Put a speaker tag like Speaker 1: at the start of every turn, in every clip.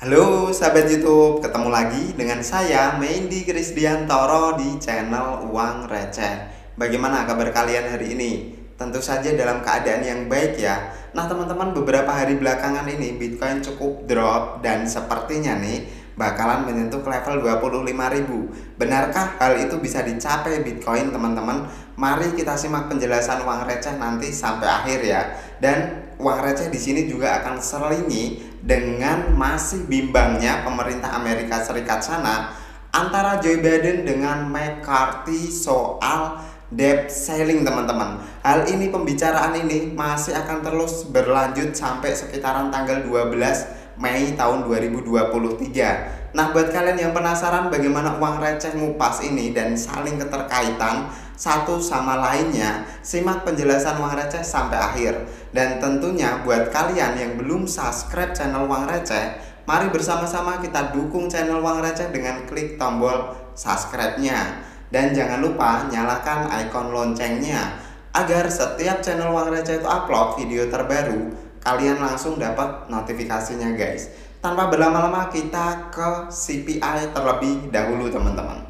Speaker 1: Halo sahabat YouTube, ketemu lagi dengan saya Mendy Krisdiantoro di channel Uang Receh. Bagaimana kabar kalian hari ini? Tentu saja dalam keadaan yang baik ya. Nah teman-teman, beberapa hari belakangan ini Bitcoin cukup drop dan sepertinya nih bakalan menyentuh level 25.000. Benarkah hal itu bisa dicapai Bitcoin teman-teman? Mari kita simak penjelasan Uang Receh nanti sampai akhir ya. Dan Uang Receh di sini juga akan selingi dengan masih bimbangnya pemerintah Amerika Serikat sana antara Joe Biden dengan McCarthy soal debt ceiling teman-teman. Hal ini, pembicaraan ini masih akan terus berlanjut sampai sekitaran tanggal 12 Mei tahun 2023. Nah, buat kalian yang penasaran bagaimana Uang Receh ngupas ini dan saling keterkaitan satu sama lainnya, simak penjelasan Uang Receh sampai akhir. Dan tentunya buat kalian yang belum subscribe channel Uang Receh, mari bersama-sama kita dukung channel Uang Receh dengan klik tombol subscribe-nya. Dan jangan lupa nyalakan icon loncengnya agar setiap channel Uang Receh itu upload video terbaru, kalian langsung dapat notifikasinya guys. Tanpa berlama-lama kita ke CPI terlebih dahulu teman-teman.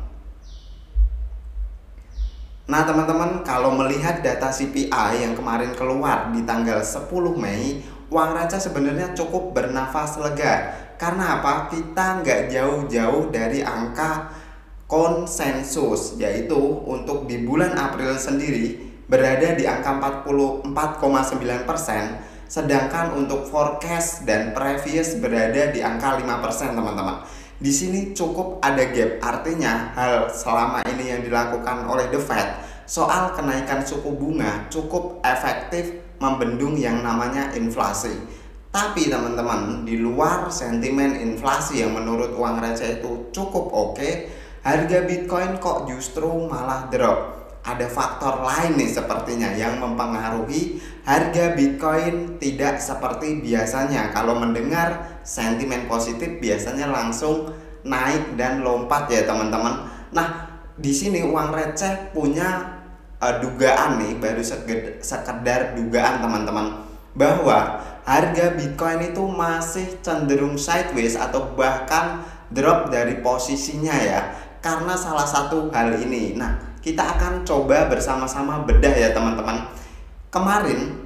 Speaker 1: Nah teman-teman, kalau melihat data CPI yang kemarin keluar di tanggal 10 Mei, Uang Receh sebenarnya cukup bernafas lega. Karena apa? Kita nggak jauh-jauh dari angka konsensus, yaitu untuk di bulan April sendiri berada di angka 44,9%, sedangkan untuk forecast dan previous berada di angka 5% teman-teman. Di sini cukup ada gap, artinya hal selama ini yang dilakukan oleh The Fed soal kenaikan suku bunga cukup efektif membendung yang namanya inflasi. Tapi teman-teman, di luar sentimen inflasi yang menurut Uang Receh itu cukup oke, harga Bitcoin kok justru malah drop. Ada faktor lain nih sepertinya yang mempengaruhi harga Bitcoin tidak seperti biasanya. Kalau mendengar sentimen positif biasanya langsung naik dan lompat ya teman-teman. Nah, di sini Uang Receh punya dugaan nih, baru sekedar dugaan teman-teman, bahwa harga Bitcoin itu masih cenderung sideways atau bahkan drop dari posisinya ya, karena salah satu hal ini. Nah, kita akan coba bersama-sama bedah ya teman-teman. Kemarin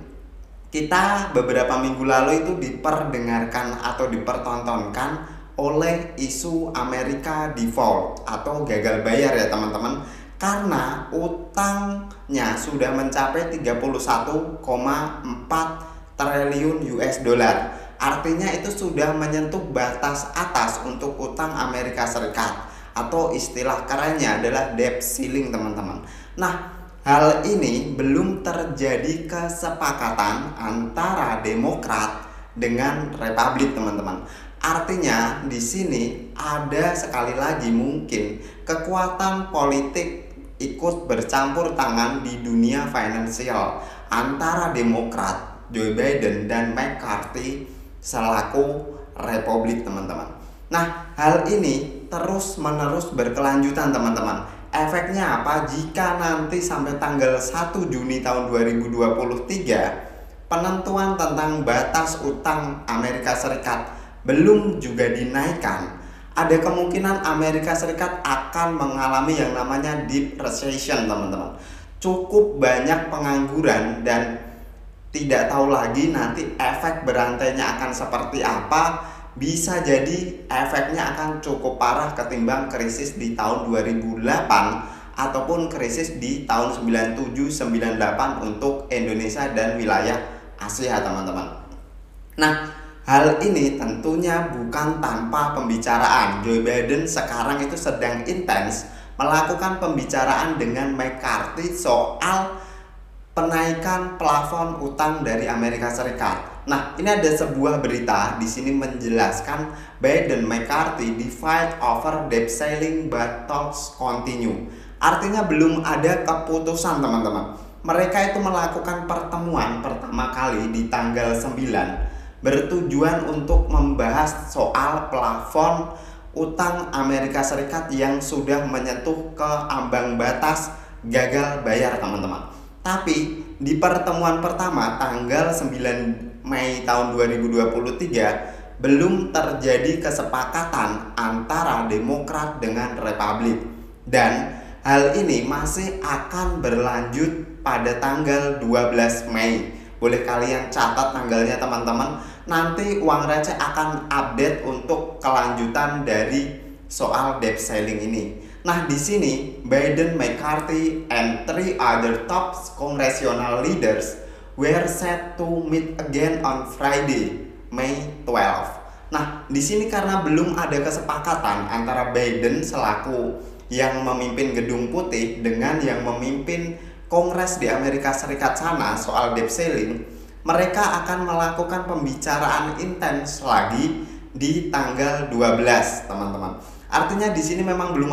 Speaker 1: kita beberapa minggu lalu itu diperdengarkan atau dipertontonkan oleh isu Amerika default atau gagal bayar ya teman-teman, karena utangnya sudah mencapai 31,4 triliun US dollar. Artinya itu sudah menyentuh batas atas untuk utang Amerika Serikat, atau istilah kerennya adalah debt ceiling teman-teman. Nah, hal ini belum terjadi kesepakatan antara Demokrat dengan Republik teman-teman. Artinya di sini ada sekali lagi mungkin kekuatan politik ikut bercampur tangan di dunia finansial antara Demokrat, Joe Biden dan McCarthy selaku Republik teman-teman. Nah, hal ini terus-menerus berkelanjutan teman-teman. Efeknya apa jika nanti sampai tanggal 1 Juni tahun 2023 penentuan tentang batas utang Amerika Serikat belum juga dinaikkan? Ada kemungkinan Amerika Serikat akan mengalami yang namanya deep recession teman-teman. Cukup banyak pengangguran dan tidak tahu lagi nanti efek berantainya akan seperti apa. Bisa jadi efeknya akan cukup parah ketimbang krisis di tahun 2008 ataupun krisis di tahun 97-98 untuk Indonesia dan wilayah Asia teman-teman. Nah, hal ini tentunya bukan tanpa pembicaraan. Joe Biden sekarang itu sedang intens melakukan pembicaraan dengan McCarthy soal penaikan plafon utang dari Amerika Serikat. Nah, ini ada sebuah berita di sini menjelaskan Biden McCarthy di fight over debt ceiling but talks continue. Artinya belum ada keputusan teman-teman. Mereka itu melakukan pertemuan pertama kali di tanggal 9 bertujuan untuk membahas soal plafon utang Amerika Serikat yang sudah menyentuh ke ambang batas gagal bayar teman-teman. Tapi di pertemuan pertama tanggal 9 Mei tahun 2023, belum terjadi kesepakatan antara Demokrat dengan Republik, dan hal ini masih akan berlanjut pada tanggal 12 Mei. Boleh kalian catat tanggalnya teman-teman. Nanti Uang Receh akan update untuk kelanjutan dari soal debt ceiling ini. Nah, di sini Biden, McCarthy, and 3 other top congressional leaders were set to meet again on Friday, May 12. Nah, di sini karena belum ada kesepakatan antara Biden selaku yang memimpin Gedung Putih dengan yang memimpin Kongres di Amerika Serikat sana soal debt ceiling, mereka akan melakukan pembicaraan intens lagi di tanggal 12, teman-teman. Artinya di sini memang belum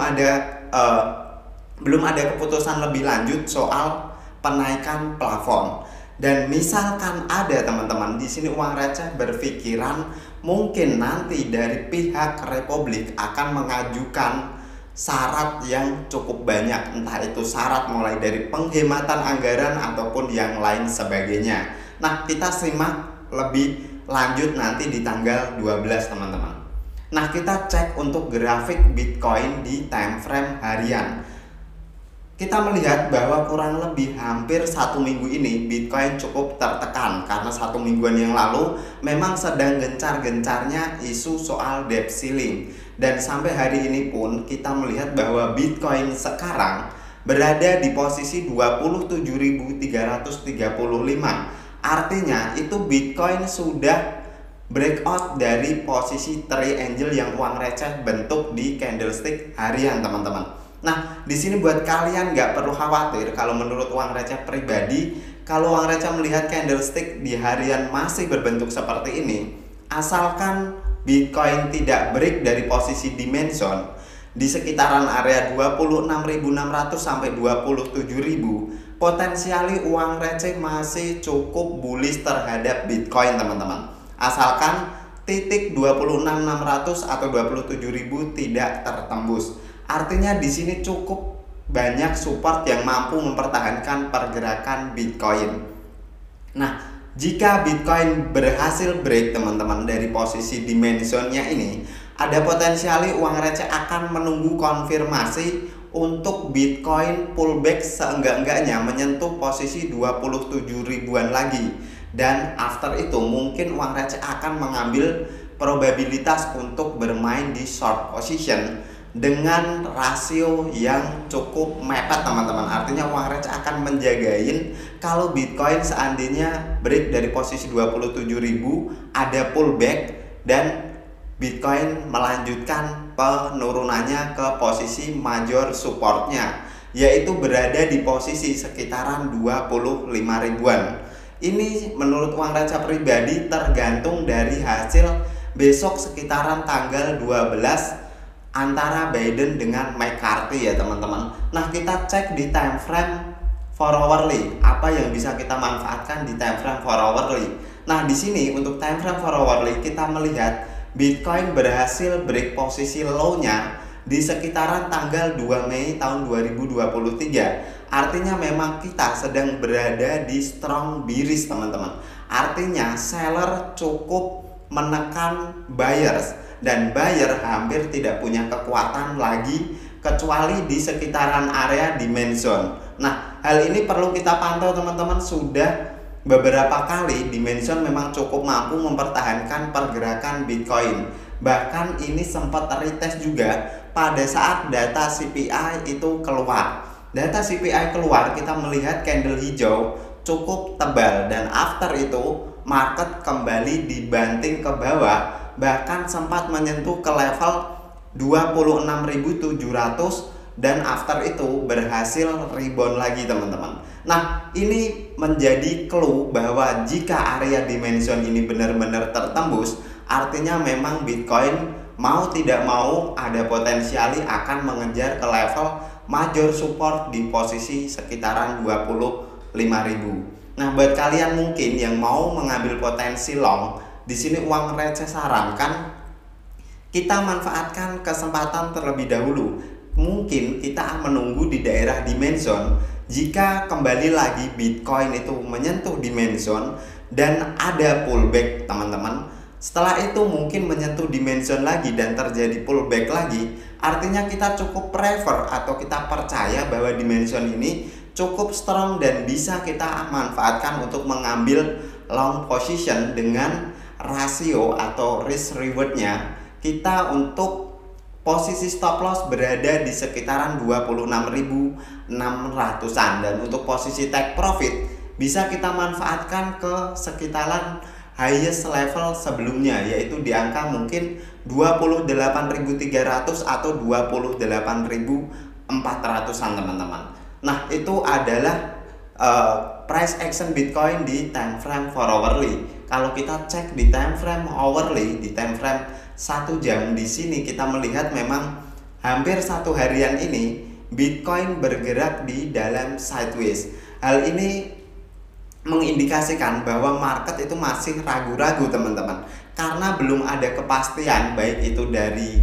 Speaker 1: ada keputusan lebih lanjut soal penaikan plafon. Dan misalkan ada, teman-teman, di sini Uang Receh berpikiran mungkin nanti dari pihak Republik akan mengajukan syarat yang cukup banyak, entah itu syarat mulai dari penghematan anggaran ataupun yang lain sebagainya. Nah, kita simak lebih lanjut nanti di tanggal 12, teman-teman. Nah, kita cek untuk grafik Bitcoin di time frame harian. Kita melihat bahwa kurang lebih hampir 1 minggu ini Bitcoin cukup tertekan karena 1 mingguan yang lalu memang sedang gencar-gencarnya isu soal debt ceiling. Dan sampai hari ini pun kita melihat bahwa Bitcoin sekarang berada di posisi 27.335. Artinya itu Bitcoin sudah breakout dari posisi triangle yang Uang Receh bentuk di candlestick harian, teman-teman. Nah, di sini buat kalian nggak perlu khawatir kalau menurut Uang Receh pribadi, kalau Uang Receh melihat candlestick di harian masih berbentuk seperti ini, asalkan Bitcoin tidak break dari posisi dimension di sekitaran area 26.600 sampai 27.000, potensiali Uang Receh masih cukup bullish terhadap Bitcoin, teman-teman. Asalkan titik 26.600 atau 27.000 tidak tertembus. Artinya di sini cukup banyak support yang mampu mempertahankan pergerakan Bitcoin. Nah, jika Bitcoin berhasil break, teman-teman, dari posisi dimensionnya ini, ada potensiali Uang Receh akan menunggu konfirmasi untuk Bitcoin pullback seenggak-enggaknya menyentuh posisi 27 ribuan lagi. Dan after itu mungkin Uang Receh akan mengambil probabilitas untuk bermain di short position dengan rasio yang cukup mepet, teman-teman. Artinya Uang Receh akan menjagain kalau Bitcoin seandainya break dari posisi 27.000, ada pullback dan Bitcoin melanjutkan penurunannya ke posisi major supportnya, yaitu berada di posisi sekitaran 25 ribuan. Ini menurut Uang Receh pribadi tergantung dari hasil besok sekitaran tanggal 12 antara Biden dengan McCarthy, ya, teman-teman. Nah, kita cek di time frame 4 hourly, apa yang bisa kita manfaatkan di time frame 4 hourly. Nah, di sini untuk time frame 4 hourly kita melihat Bitcoin berhasil break posisi low-nya di sekitaran tanggal 2 Mei tahun 2023. Artinya memang kita sedang berada di strong bearish, teman-teman. Artinya seller cukup menekan buyers dan buyer hampir tidak punya kekuatan lagi kecuali di sekitaran area dimension. Nah, hal ini perlu kita pantau, teman-teman. Sudah beberapa kali dimension memang cukup mampu mempertahankan pergerakan Bitcoin. Bahkan ini sempat retest juga pada saat data CPI itu keluar. Data CPI keluar, kita melihat candle hijau cukup tebal dan after itu market kembali dibanting ke bawah, bahkan sempat menyentuh ke level 26.700 dan after itu berhasil rebound lagi, teman-teman. Nah, ini menjadi clue bahwa jika area dimension ini benar-benar tertembus, artinya memang Bitcoin mau tidak mau ada potensiali akan mengejar ke level major support di posisi sekitaran 25.000. Nah, buat kalian mungkin yang mau mengambil potensi long, di sini Uang Receh sarankan kita manfaatkan kesempatan terlebih dahulu. Mungkin kita menunggu di daerah dimension. Jika kembali lagi Bitcoin itu menyentuh dimension dan ada pullback, teman-teman, Setelah itu mungkin menyentuh dimension lagi dan terjadi pullback lagi, artinya kita cukup prefer atau kita percaya bahwa dimension ini cukup strong dan bisa kita manfaatkan untuk mengambil long position dengan rasio atau risk rewardnya kita untuk posisi stop loss berada di sekitaran 26.600-an, dan untuk posisi take profit bisa kita manfaatkan ke sekitaran highest level sebelumnya, yaitu di angka mungkin 28.300 atau 28.400-an teman-teman. Nah, itu adalah price action Bitcoin di time frame 4 hourly. Kalau kita cek di time frame hourly, di time frame 1 jam, di sini kita melihat memang hampir satu harian ini Bitcoin bergerak di dalam sideways. Hal ini mengindikasikan bahwa market itu masih ragu-ragu teman-teman, karena belum ada kepastian baik itu dari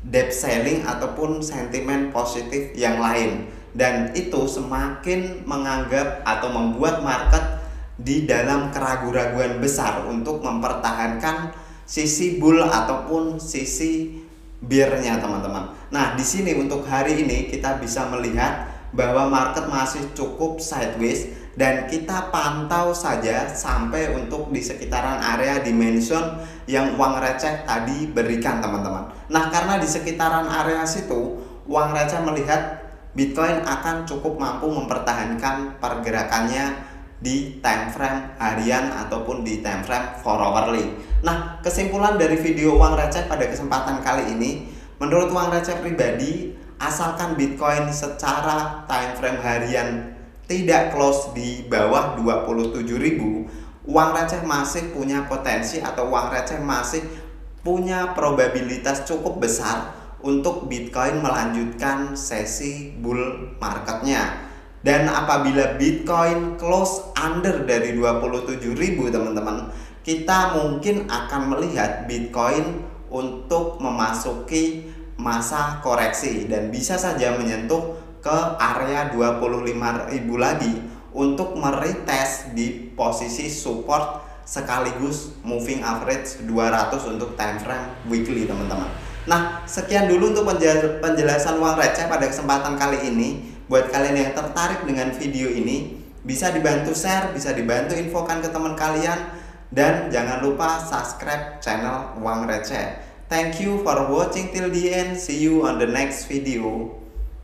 Speaker 1: debt selling ataupun sentimen positif yang lain, dan itu semakin menganggap atau membuat market di dalam keraguan-raguan besar untuk mempertahankan sisi bull ataupun sisi bear-nya teman-teman. Nah, di sini untuk hari ini kita bisa melihat bahwa market masih cukup sideways, dan kita pantau saja sampai untuk di sekitaran area dimension yang uang receh tadi berikan teman-teman. Nah, karena di sekitaran area situ uang receh melihat Bitcoin akan cukup mampu mempertahankan pergerakannya di time frame harian ataupun di time frame 4 hourly. Nah, kesimpulan dari video uang receh pada kesempatan kali ini, menurut uang receh pribadi, asalkan Bitcoin secara time frame harian tidak close di bawah 27.000, uang receh masih punya potensi atau uang receh masih punya probabilitas cukup besar untuk Bitcoin melanjutkan sesi bull marketnya. Dan apabila Bitcoin close under dari 27.000 teman-teman, kita mungkin akan melihat Bitcoin untuk memasuki masa koreksi dan bisa saja menyentuh ke area 25.000 lagi untuk meretest di posisi support sekaligus moving average 200 untuk time frame weekly teman-teman. Nah, sekian dulu untuk penjelasan uang receh pada kesempatan kali ini. Buat kalian yang tertarik dengan video ini, bisa dibantu share, bisa dibantu infokan ke teman kalian, dan jangan lupa subscribe channel Uang Receh. Thank you for watching till the end. See you on the next video.